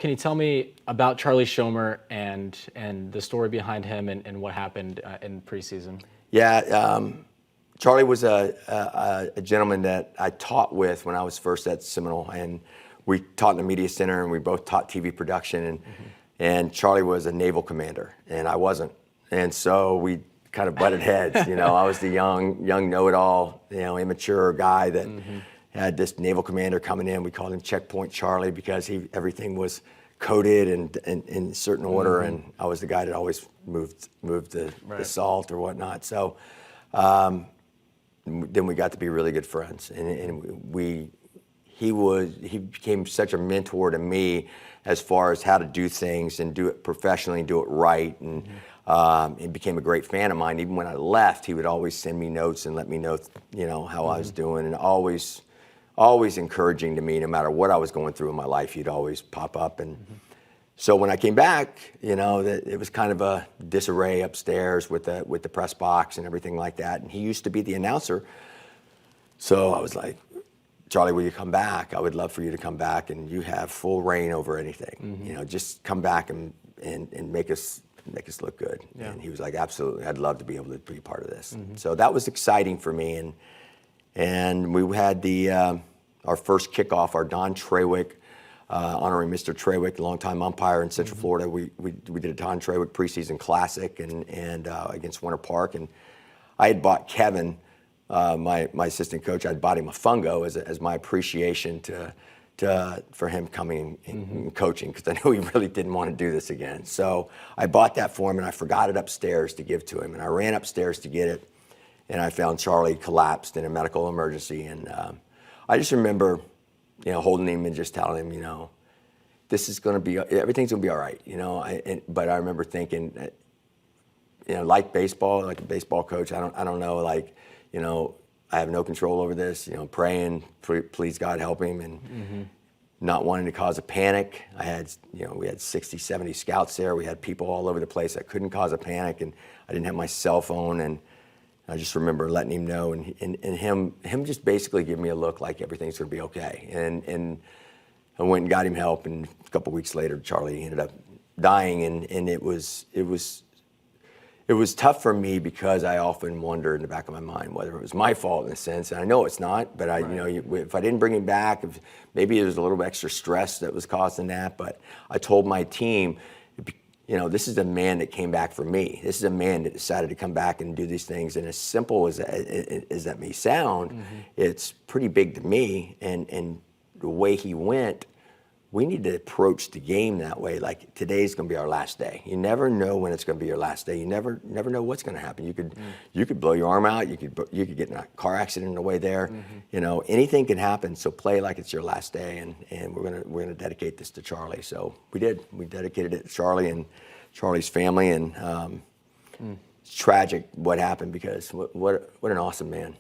Can you tell me about Charlie Schomer and the story behind him and what happened in preseason? Yeah, Charlie was a gentleman that I taught with when I was first at Seminole, and we taught in the media center, and we both taught TV production. And Charlie was a naval commander, and I wasn't, and so we kind of butted heads. You know, I was the young know-it-all, immature guy that had this naval commander coming in. We called him Checkpoint Charlie because everything was coded and in certain order, and I was the guy that always moved the salt or whatnot. So then we got to be really good friends, and he became such a mentor to me as far as how to do things and do it professionally and do it right, and he became a great fan of mine. Even when I left, he would always send me notes and let me know, how I was doing, and always encouraging to me. No matter what I was going through in my life, he'd always pop up. And so when I came back, it was kind of a disarray upstairs with the press box and everything like that. And he used to be the announcer, so I was like, Charlie, will you come back? I would love for you to come back, and you have full reign over anything. Just come back and make us look good. Yeah. And he was like, absolutely, I'd love to be able to be part of this. So that was exciting for me, and we had our first kickoff, our Don Trawick, honoring Mr. Trawick, longtime umpire in Central Florida. We did a Don Trawick preseason classic and against Winter Park, and I had bought Kevin, my assistant coach. I'd bought him a fungo as my appreciation for him coming and coaching, because I knew he really didn't want to do this again. So I bought that for him, and I forgot it upstairs to give to him, and I ran upstairs to get it, and I found Charlie collapsed in a medical emergency. And I just remember, holding him and just telling him, this is going to be, everything's going to be all right, but I remember thinking, like baseball, like a baseball coach, I don't know, I have no control over this, praying, please God help him, and not wanting to cause a panic. We had 60, 70 scouts there. We had people all over the place. I couldn't cause a panic, and I didn't have my cell phone, and I just remember letting him know, and him just basically giving me a look like everything's going to be okay. And I went and got him help, and a couple weeks later, Charlie ended up dying, and it was tough for me, because I often wonder in the back of my mind whether it was my fault in a sense, and I know it's not. But if I didn't bring him back, maybe there was a little bit extra stress that was causing that. But I told my team, this is a man that came back for me. This is a man that decided to come back and do these things. And as simple as that may sound, it's pretty big to me. And the way he went, we need to approach the game that way. Like, today's going to be our last day. You never know when it's going to be your last day. You never know what's going to happen. You could blow your arm out. You could get in a car accident on the way there. Anything can happen. So play like it's your last day. And we're gonna dedicate this to Charlie. So we did. We dedicated it to Charlie and Charlie's family. And it's tragic what happened, because what an awesome man.